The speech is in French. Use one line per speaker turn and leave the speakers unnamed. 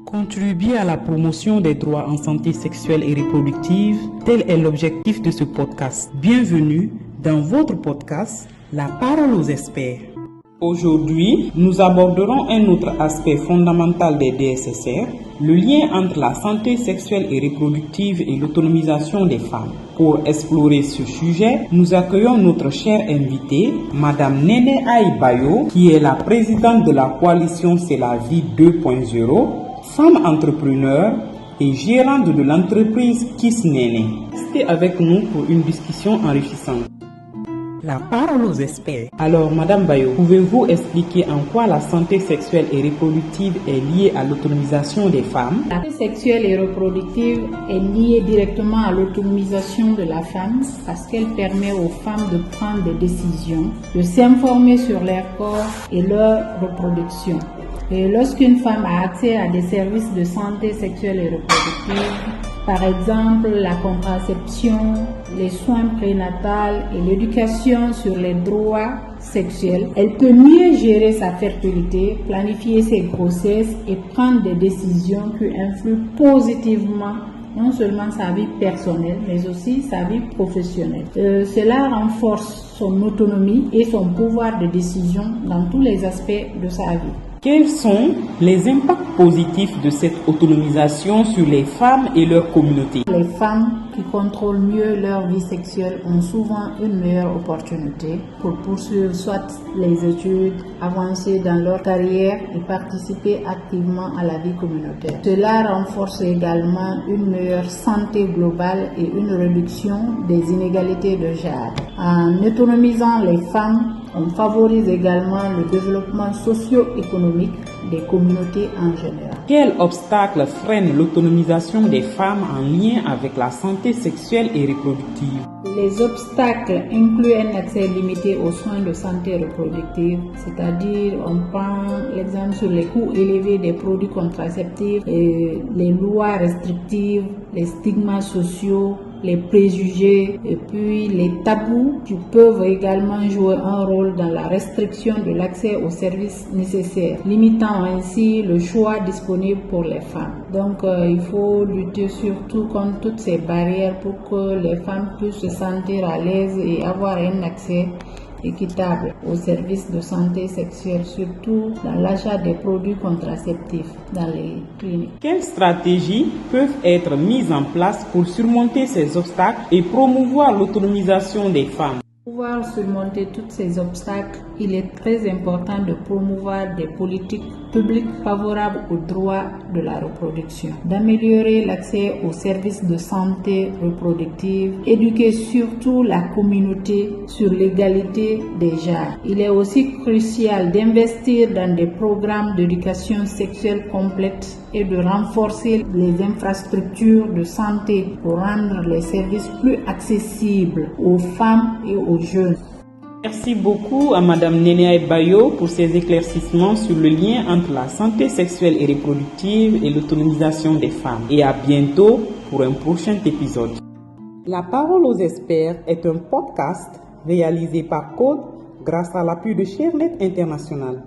Contribuer à la promotion des droits en santé sexuelle et reproductive, tel est l'objectif de ce podcast. Bienvenue dans votre podcast, La parole aux experts. Aujourd'hui, nous aborderons un autre aspect fondamental des DSSR, le lien entre la santé sexuelle et reproductive et l'autonomisation des femmes. Pour explorer ce sujet, nous accueillons notre chère invitée, Madame Néné Aïe Bayo, qui est la présidente de la coalition C'est la vie 2.0, femme entrepreneur et gérante de l'entreprise Kiss Néné. Restez avec nous pour une discussion enrichissante. La parole aux experts. Alors, Madame Bayo, pouvez-vous expliquer en quoi la santé sexuelle et reproductive est liée à l'autonomisation des femmes?
La santé sexuelle et reproductive est liée directement à l'autonomisation de la femme parce qu'elle permet aux femmes de prendre des décisions, de s'informer sur leur corps et leur reproduction. Et lorsqu'une femme a accès à des services de santé sexuelle et reproductive, par exemple la contraception, les soins prénatals et l'éducation sur les droits sexuels, elle peut mieux gérer sa fertilité, planifier ses grossesses et prendre des décisions qui influent positivement non seulement sa vie personnelle, mais aussi sa vie professionnelle. Cela renforce son autonomie et son pouvoir de décision dans tous les aspects de sa vie.
Quels sont les impacts positifs de cette autonomisation sur les femmes et leur communauté?
Les femmes qui contrôlent mieux leur vie sexuelle ont souvent une meilleure opportunité pour poursuivre soit les études, avancer dans leur carrière et participer activement à la vie communautaire. Cela renforce également une meilleure santé globale et une réduction des inégalités de genre. En autonomisant les femmes, on favorise également le développement socio-économique des communautés en général.
Quels obstacles freinent l'autonomisation des femmes en lien avec la santé sexuelle et reproductive?
Les obstacles incluent un accès limité aux soins de santé reproductive, c'est-à-dire on prend l'exemple sur les coûts élevés des produits contraceptifs, et les lois restrictives, les stigmas sociaux, les préjugés et puis les tabous qui peuvent également jouer un rôle dans la restriction de l'accès aux services nécessaires, limitant ainsi le choix disponible pour les femmes. Donc il faut lutter surtout contre toutes ces barrières pour que les femmes puissent se sentir à l'aise et avoir un accès équitable aux services de santé sexuelle, surtout dans l'achat des produits contraceptifs dans les cliniques.
Quelles stratégies peuvent être mises en place pour surmonter ces obstacles et promouvoir l'autonomisation des femmes?
Pour pouvoir surmonter tous ces obstacles, il est très important de promouvoir des politiques publiques favorables aux droits de la reproduction, d'améliorer l'accès aux services de santé reproductive, éduquer surtout la communauté sur l'égalité des genres. Il est aussi crucial d'investir dans des programmes d'éducation sexuelle complète et de renforcer les infrastructures de santé pour rendre les services plus accessibles aux femmes et aux jeunes.
Merci beaucoup à Madame Néné Aïe Bayo pour ses éclaircissements sur le lien entre la santé sexuelle et reproductive et l'autonomisation des femmes. Et à bientôt pour un prochain épisode. La parole aux experts est un podcast réalisé par Code grâce à l'appui de ShareNet International.